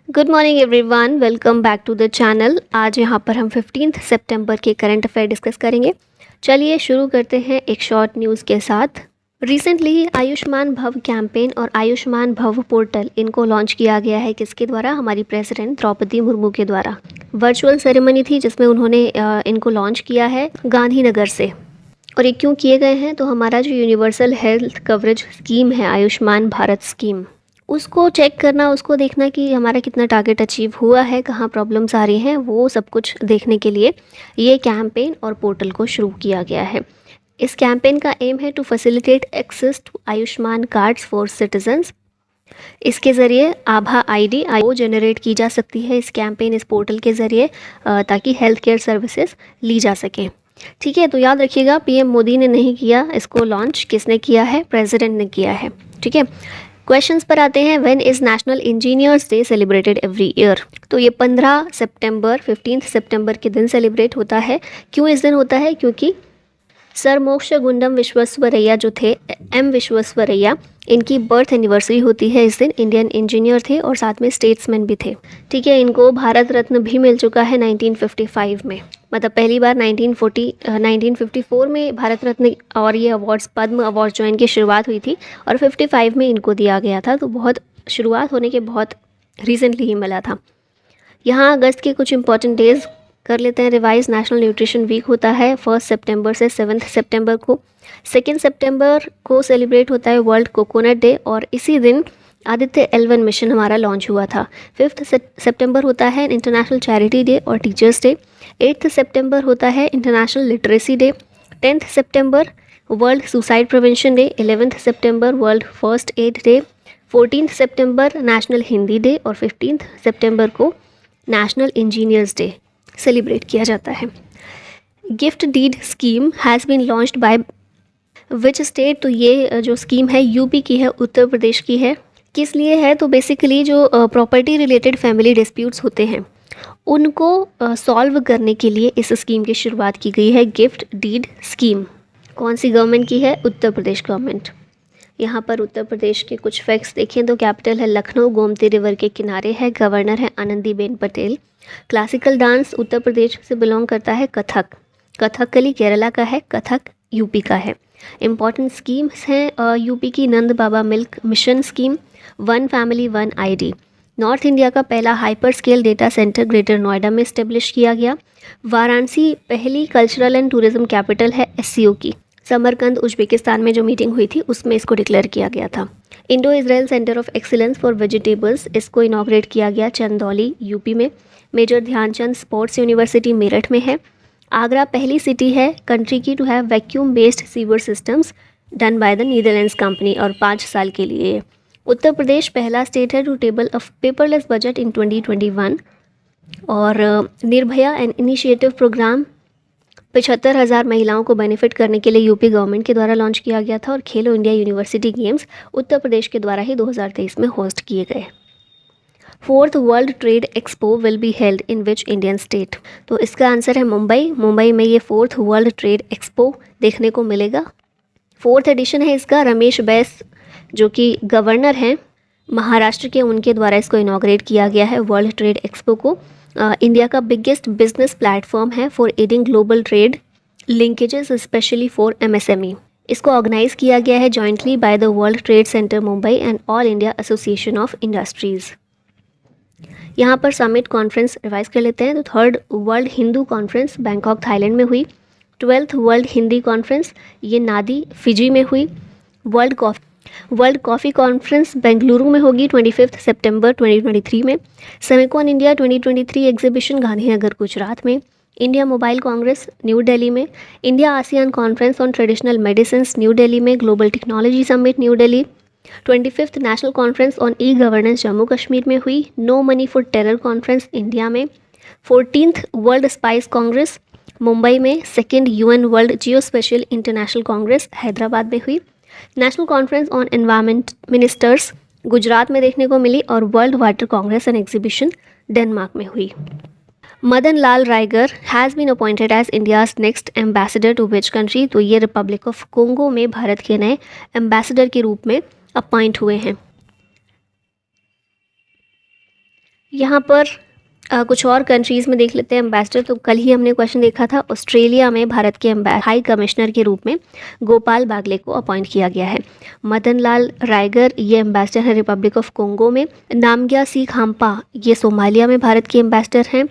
Good morning everyone, welcome back to the channel. आज यहाँ पर हम 15 सितंबर के करंट अफेयर डिस्कस करेंगे। चलिए शुरू करते हैं एक शॉर्ट न्यूज़ के साथ। रिसेंटली आयुष्मान भव कैंपेन और आयुष्मान भव पोर्टल इनको लॉन्च किया गया है। किसके द्वारा? हमारी प्रेसिडेंट द्रौपदी मुर्मू के द्वारा। वर्चुअल सेरेमनी थी जिसमें उन्होंने इनको लॉन्च किया है गांधीनगर से। और ये क्यों किए गए हैं? तो हमारा जो यूनिवर्सल हेल्थ कवरेज स्कीम है, आयुष्मान भारत स्कीम, उसको चेक करना, उसको देखना कि हमारा कितना टारगेट अचीव हुआ है, कहाँ प्रॉब्लम्स आ रही हैं, वो सब कुछ देखने के लिए ये कैंपेन और पोर्टल को शुरू किया गया है। इस कैंपेन का एम है to facilitate access to Ayushman cards for citizens. इसके ज़रिए आभा आईडी वो जनरेट की जा सकती है इस कैंपेन, इस पोर्टल के ज़रिए, ताकि हेल्थ केयर सर्विसेज ली जा सकें। ठीक है, तो याद रखिएगा, पीएम मोदी ने नहीं किया इसको लॉन्च, किसने किया है? प्रेसिडेंट ने किया है। ठीक है, क्वेश्चंस पर आते हैं। When is national engineers day celebrated every year? तो ये 15 सितंबर 15 सितंबर के दिन सेलिब्रेट होता है। क्यों इस दिन होता है? क्योंकि सर मोक्षगुंडम विश्वेश्वरैया जो थे, एम विश्वेश्वरैया, इनकी बर्थ एनिवर्सरी होती है इस दिन। इंडियन इंजीनियर थे और साथ में स्टेट्समैन भी थे। ठीक है, इनको भारत रत्न भी मिल चुका है 1955 में, मतलब पहली बार 1954 में भारत रत्न और ये अवार्ड्स, पद्म अवार्ड जो इनकी शुरुआत हुई थी, और 55 में इनको दिया गया था। तो बहुत शुरुआत होने के बहुत रिसेंटली ही मिला था। यहाँ अगस्त के कुछ इंपॉर्टेंट डेज कर लेते हैं रिवाइज। नेशनल न्यूट्रिशन वीक होता है 1 सितंबर से 7 सितंबर को। 2 सितंबर को सेलिब्रेट होता है वर्ल्ड कोकोनट डे, और इसी दिन आदित्य L1 मिशन हमारा लॉन्च हुआ था। 5 सितंबर होता है इंटरनेशनल चैरिटी डे और टीचर्स डे। 8 सितंबर होता है इंटरनेशनल लिटरेसी डे। 10 सितंबर वर्ल्ड सुसाइड प्रिवेंशन डे। 11 सितंबर वर्ल्ड फर्स्ट एड डे। 14 सितंबर नेशनल हिंदी डे, और 15 सितंबर को नेशनल इंजीनियर्स डे सेलिब्रेट किया जाता है। Gift deed scheme has been launched by which state? तो ये जो स्कीम है यूपी की है, उत्तर प्रदेश की है। किस लिए है? तो बेसिकली जो प्रॉपर्टी रिलेटेड फैमिली डिस्प्यूट्स होते हैं उनको सॉल्व करने के लिए इस स्कीम की शुरुआत की गई है, गिफ्ट डीड स्कीम। कौन सी गवर्नमेंट की है? उत्तर प्रदेश गवर्नमेंट। यहाँ पर उत्तर प्रदेश के कुछ फैक्ट्स देखें तो कैपिटल है लखनऊ, गोमती रिवर के किनारे है, गवर्नर है आनंदीबेन पटेल। क्लासिकल डांस उत्तर प्रदेश से बिलोंग करता है कथक। कथकली केरला का है, कथक यूपी का है। इम्पॉर्टेंट स्कीम्स हैं यूपी की Nand Baba milk mission scheme, one family one ID. North India का पहला hyper scale data center Greater Noida में इस्टेब्लिश किया गया। वाराणसी पहली कल्चरल एंड टूरिज्म कैपिटल है एससीओ की। समरकंद उज्बेकिस्तान में जो मीटिंग हुई थी उसमें इसको डिक्लेयर किया गया था। Indo Israel centre of excellence for vegetables, इसको इनॉग्रेट किया गया चंदौली यूपी में। Major Dhyan Chand sports university Meerut में है। आगरा पहली सिटी है कंट्री की to have vacuum based sewer systems done by the Netherlands company, और 5 साल के लिए। उत्तर प्रदेश पहला स्टेट है to table of paperless budget in 2021। और निर्भया एंड इनिशिएटिव प्रोग्राम 75,000 महिलाओं को बेनिफिट करने के लिए यूपी गवर्नमेंट के द्वारा लॉन्च किया गया था। और खेलो India university games Uttar Pradesh के द्वारा ही 2023 में होस्ट किए गए। 4th world trade expo will be held in which Indian state? तो इसका आंसर है मुंबई। मुंबई में ये 4th वर्ल्ड ट्रेड एक्सपो देखने को मिलेगा। 4th एडिशन है इसका। रमेश बैस जो कि गवर्नर हैं महाराष्ट्र के, उनके द्वारा इसको इनॉग्रेट किया गया है वर्ल्ड ट्रेड एक्सपो को। इंडिया का बिगेस्ट बिजनेस प्लेटफॉर्म है for adding global trade linkages specially for MSME. इसको ऑर्गेनाइज किया गया है jointly by the world trade centre Mumbai and all India association of industries. यहाँ पर समिट कॉन्फ्रेंस रिवाइज कर लेते हैं। तो 3rd world Hindu conference Bangkok Thailand में हुई। 12th वर्ल्ड हिंदी कॉन्फ्रेंस ये नादी फिजी में हुई। वर्ल्ड कॉफ़ी कॉन्फ्रेंस बेंगलुरु में होगी 25 सितंबर 2023 में। Semicon India 2023 exhibition Gandhinagar Gujarat में। India mobile congress New Delhi में। India ASEAN conference on traditional medicines New Delhi में। Global technology summit New Delhi. 25th national conference on e governance Jammu Kashmir में हुई। No money for terror conference India में। 14th world spice congress Mumbai में। 2nd UN world geospatial international congress Hyderabad में हुई। National conference on environment ministers Gujarat में देखने को मिली। और world water congress and exhibition Denmark में हुई। Madan Lal Raigar has been appointed as India's next ambassador to which country? तो ये रिपब्लिक ऑफ कोंगो में भारत के नए एम्बेसडर के रूप में अपॉइंट हुए हैं। यहाँ पर कुछ और कंट्रीज़ में देख लेते हैं एम्बेसडर। तो कल ही हमने क्वेश्चन देखा था, ऑस्ट्रेलिया में भारत के हाई कमिश्नर के रूप में गोपाल बागले को अपॉइंट किया गया है। मदन लाल रायगर ये एम्बेसडर है रिपब्लिक ऑफ कोंगो में। नामग्या सी खाम्पा ये सोमालिया में भारत के एम्बेसडर हैं।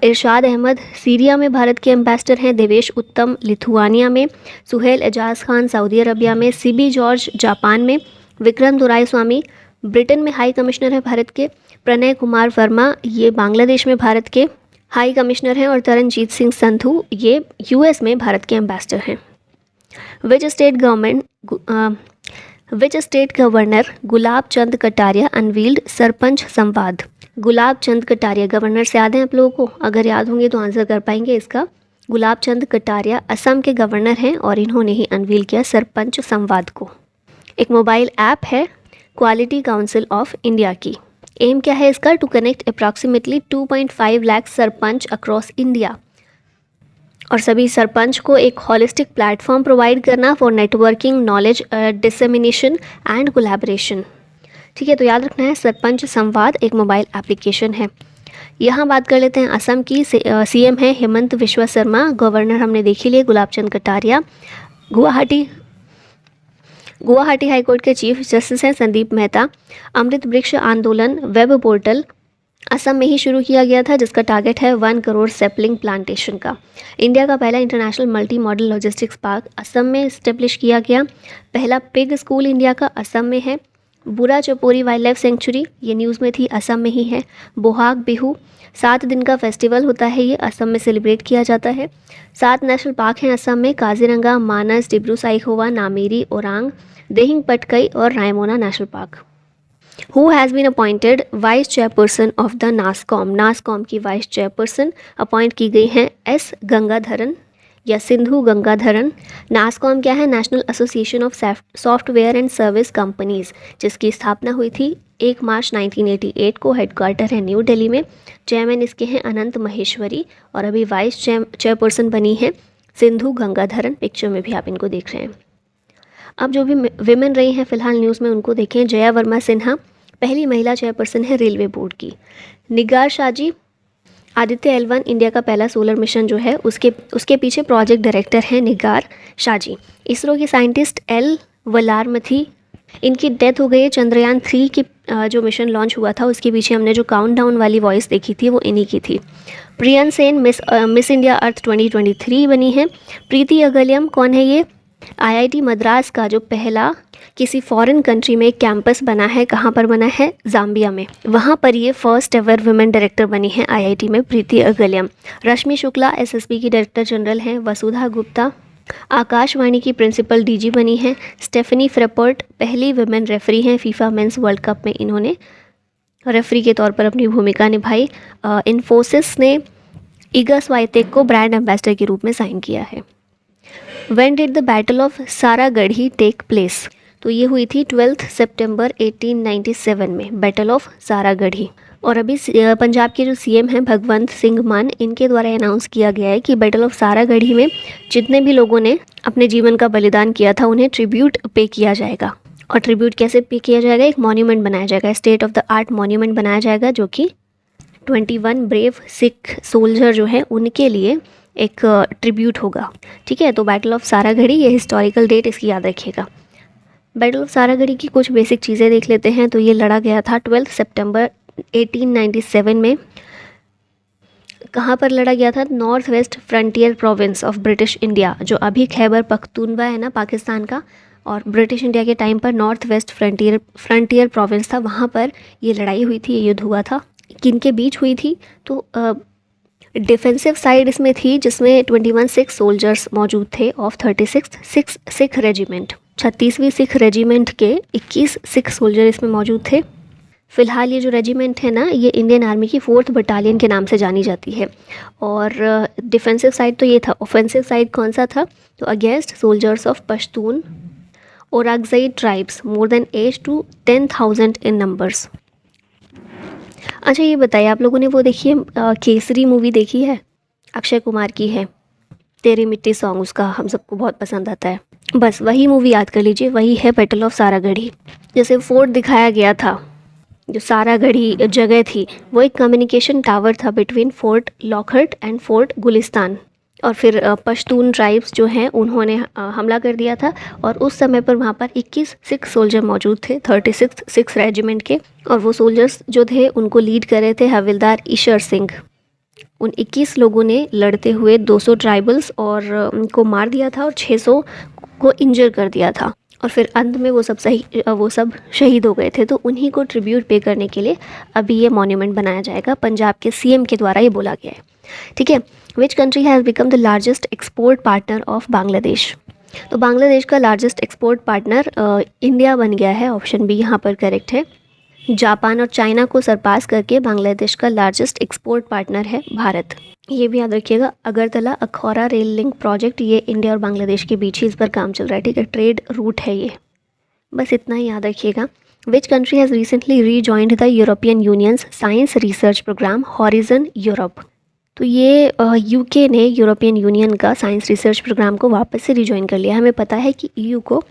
इरशाद अहमद सीरिया में भारत के एम्बेसडर हैं। देवेश उत्तम लिथुआनिया में। सुहेल एजाज खान सऊदी अरबिया में। सीबी जॉर्ज जापान में। विक्रम दोराईस्वामी ब्रिटेन में हाई कमिश्नर है भारत के। प्रणय कुमार वर्मा ये बांग्लादेश में भारत के हाई कमिश्नर हैं। और तरनजीत सिंह संधू ये यूएस में भारत के एम्बेसडर हैं। Which state governor Gulab Chand Kataria unveiled sarpanch संवाद। गुलाब चंद कटारिया गवर्नर से याद है आप लोगों को? अगर याद होंगे तो आंसर कर पाएंगे इसका। गुलाब चंद कटारिया असम के गवर्नर हैं और इन्होंने ही अनवील किया सरपंच संवाद को। एक मोबाइल ऐप है क्वालिटी काउंसिल ऑफ इंडिया की। एम क्या है इसका? To connect approximately 2.5 lakh sarpanch across India, और सभी सरपंच को एक हॉलिस्टिक प्लेटफॉर्म प्रोवाइड करना for networking, knowledge dissemination and collaboration. ठीक है, तो याद रखना है सरपंच संवाद एक मोबाइल एप्लीकेशन है। यहाँ बात कर लेते हैं असम की। सीएम है हेमंत विश्व शर्मा। गवर्नर हमने देख ही लिए गुलाब चंद कटारिया। गुवाहाटी हाईकोर्ट के चीफ जस्टिस हैं संदीप मेहता। अमृत वृक्ष आंदोलन वेब पोर्टल असम में ही शुरू किया गया था, जिसका टारगेट है 1 करोड़ सेपलिंग प्लांटेशन का। इंडिया का पहला international multi modal logistics park Assam में इस्टेब्लिश किया गया। पहला पिग स्कूल इंडिया का असम में है। बुरा चपोरी वाइल्ड लाइफ सेंचुरी ये न्यूज़ में थी, असम में ही है। बोहाग बिहू 7 दिन का फेस्टिवल होता है, ये असम में सेलिब्रेट किया जाता है। 7 नेशनल पार्क हैं असम में, काजीरंगा, मानस, डिब्रू साइखोवा, नामेरी, ओरांग, देहिंग पटकई और Raimona national park. Who has been appointed vice chairperson of the NASSCOM. NASSCOM की वाइस चेयरपर्सन अपॉइंट की गई हैं एस गंगाधरन या सिंधु गंगाधरन। नासकॉम क्या है? National association of software and service companies, जिसकी स्थापना हुई थी 1 मार्च 1988 को। हेडक्वार्टर है न्यू दिल्ली में। चेयरमैन इसके हैं अनंत महेश्वरी और अभी वाइस चेयरपर्सन बनी है सिंधु गंगाधरन। पिक्चर में भी आप इनको देख रहे हैं। अब जो भी विमेन रही हैं फिलहाल न्यूज़ में उनको देखें। जया वर्मा सिन्हा पहली महिला चेयरपर्सन है रेलवे बोर्ड की। निगार शाहजी आदित्य L1 इंडिया का पहला सोलर मिशन जो है उसके पीछे प्रोजेक्ट डायरेक्टर हैं निगार शाहजी। इसरो के साइंटिस्ट एल वलारमथी इनकी डेथ हो गई है। चंद्रयान 3 की जो मिशन लॉन्च हुआ था उसके पीछे हमने जो काउंटडाउन वाली वॉइस देखी थी वो इन्हीं की थी। प्रियन सेन मिस इंडिया अर्थ 2023 बनी है। प्रीति अगलियम कौन है? ये IIT मद्रास का जो पहला किसी फॉरेन कंट्री में कैंपस बना है। कहाँ पर बना है? जाम्बिया में। वहाँ पर ये फर्स्ट एवर वुमेन डायरेक्टर बनी है IIT में, प्रीति अगलियम। रश्मि शुक्ला SSB की डायरेक्टर जनरल हैं। वसुधा गुप्ता आकाशवाणी की प्रिंसिपल DG बनी है। स्टेफनी फ्रेपर्ट पहली वुमेन रेफरी हैं फीफा मेंस वर्ल्ड कप में, इन्होंने रेफरी के तौर पर अपनी भूमिका निभाई। इन्फोसिस ने ईगा स्वाइतेक को ब्रांड एम्बेसडर के रूप में साइन किया है। When did the Battle of Saragarhi take place? तो ये हुई थी 12 सितंबर 1897 में, बैटल ऑफ सारागढ़ी। और अभी पंजाब के जो CM हैं भगवंत सिंह मान, इनके द्वारा अनाउंस किया गया है कि बैटल ऑफ सारागढ़ी में जितने भी लोगों ने अपने जीवन का बलिदान किया था उन्हें ट्रिब्यूट पे किया जाएगा। और ट्रिब्यूट कैसे पे किया जाएगा? एक मॉन्यूमेंट बनाया जाएगा, state of the art monument बनाया जाएगा, जो कि 21 ब्रेव सिख सोल्जर जो है उनके लिए एक ट्रिब्यूट होगा। ठीक है, तो बैटल ऑफ सारागढ़ी ये हिस्टोरिकल डेट इसकी याद रखिएगा। बैटल ऑफ सारागढ़ी की कुछ बेसिक चीज़ें देख लेते हैं। तो ये लड़ा गया था 12 सितंबर 1897 में। कहाँ पर लड़ा गया था? North west frontier province of British India, जो अभी खैबर पख्तूनवा है ना पाकिस्तान का, और ब्रिटिश इंडिया के टाइम पर नॉर्थ वेस्ट फ्रंटियर प्रोविंस था, वहाँ पर ये लड़ाई हुई थी, ये युद्ध हुआ था। किन के बीच हुई थी? तो डिफेंसिव साइड इसमें थी, जिसमें 21 सिख सोल्जर्स मौजूद थे ऑफ 36 सिख रेजिमेंट। 36वीं सिख रेजिमेंट के 21 सिख सोल्जर इसमें मौजूद थे। फ़िलहाल ये जो रेजिमेंट है ना, ये इंडियन आर्मी की 4th बटालियन के नाम से जानी जाती है। और डिफेंसिव साइड तो ये था। ऑफेंसिव साइड कौन सा था? तो against soldiers of Pashtun Orakzai tribes more than 8 to 10,000 in numbers. अच्छा ये बताइए, आप लोगों ने वो देखी है केसरी मूवी देखी है? अक्षय कुमार की है, तेरी मिट्टी सॉन्ग उसका हम सबको बहुत पसंद आता है। बस वही मूवी याद कर लीजिए, वही है बैटल ऑफ सारागढ़ी। जैसे फोर्ट दिखाया गया था, जो सारागढ़ी जगह थी वो एक कम्युनिकेशन टावर था between fort Lockhart and fort Gulistan. और फिर पश्तून ट्राइब्स जो हैं उन्होंने हमला कर दिया था और उस समय पर वहाँ पर 21 सिख सोल्जर मौजूद थे 36 सिख रेजिमेंट के। और वो सोल्जर्स जो थे उनको लीड कर रहे थे हविलदार ईशर सिंह। उन 21 लोगों ने लड़ते हुए 200 ट्राइबल्स और उनको मार दिया था और 600 को इंजर कर दिया था। और फिर अंत में वो सब शहीद हो गए थे। तो उन्हीं को ट्रिब्यूट पे करने के लिए अभी ये मॉन्यूमेंट बनाया जाएगा, पंजाब के सीएम के द्वारा ये बोला गया है। ठीक है। विच country has become the largest export partner of Bangladesh. तो बांग्लादेश का लार्जेस्ट एक्सपोर्ट पार्टनर इंडिया बन गया है। ऑप्शन बी यहाँ पर करेक्ट है। जापान और चाइना को सरपास करके बांग्लादेश का लार्जेस्ट एक्सपोर्ट पार्टनर है भारत। ये भी याद रखिएगा, Agartala Akhaura rail link project ये इंडिया और बांग्लादेश के बीच ही इस पर काम चल रहा है। ठीक है, ट्रेड रूट है ये, बस इतना ही याद रखिएगा। Which country has recently rejoined the European Union's science research programme Horizon Europe. तो ये यूके ने यूरोपियन यूनियन का साइंस रिसर्च प्रोग्राम को वापस से रिजॉइन कर लिया। हमें पता है कि ईयू को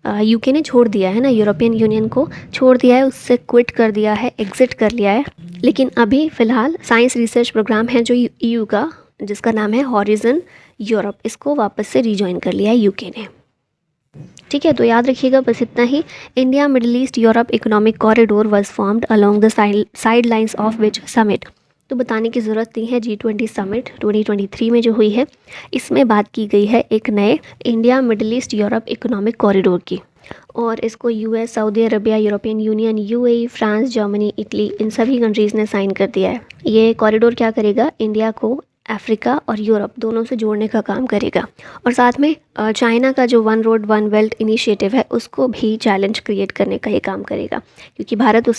यूके ने छोड़ दिया है ना, यूरोपियन यूनियन को छोड़ दिया है, उससे क्विट कर दिया है, एग्जिट कर लिया है। लेकिन अभी फ़िलहाल साइंस रिसर्च प्रोग्राम है जो ईयू का, जिसका नाम है हॉरिजन यूरोप, इसको वापस से रिजॉइन कर लिया है यूके ने। ठीक है, तो याद रखिएगा बस इतना ही। India Middle East Europe economic corridor was formed along the side lines of which summit. तो बताने की ज़रूरत नहीं है, G20 समिट 2023 में जो हुई है इसमें बात की गई है एक नए India Middle East Europe economic corridor की। और इसको US, Saudi Arabia, European Union, UAE, France, Germany, Italy, इन सभी कंट्रीज़ ने साइन कर दिया है। ये कॉरिडोर क्या करेगा, इंडिया को अफ्रीका और यूरोप दोनों से जोड़ने का काम करेगा। और साथ में चाइना का जो one road one belt initiative है उसको भी चैलेंज क्रिएट करने का ये काम करेगा, क्योंकि भारत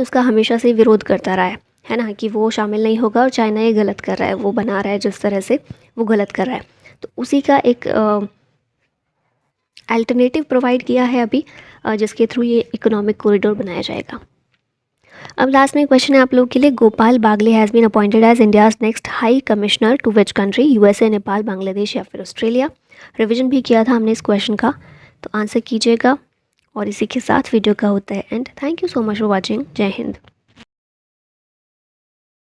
उसका हमेशा से विरोध करता रहा है ना, कि वो शामिल नहीं होगा और चाइना ये गलत कर रहा है, वो बना रहा है जिस तरह से वो गलत कर रहा है। तो उसी का एक अल्टरनेटिव प्रोवाइड किया है अभी, जिसके थ्रू ये इकोनॉमिक कॉरिडोर बनाया जाएगा। अब लास्ट में क्वेश्चन है आप लोगों के लिए, Gopal Baglay has been appointed as India's next high commissioner to which country, USA, Nepal, Bangladesh या फिर ऑस्ट्रेलिया। रिवीजन भी किया था हमने इस क्वेश्चन का, तो आंसर कीजिएगा। और इसी के साथ वीडियो का होता है and. Thank you so much for watching. जय हिंद।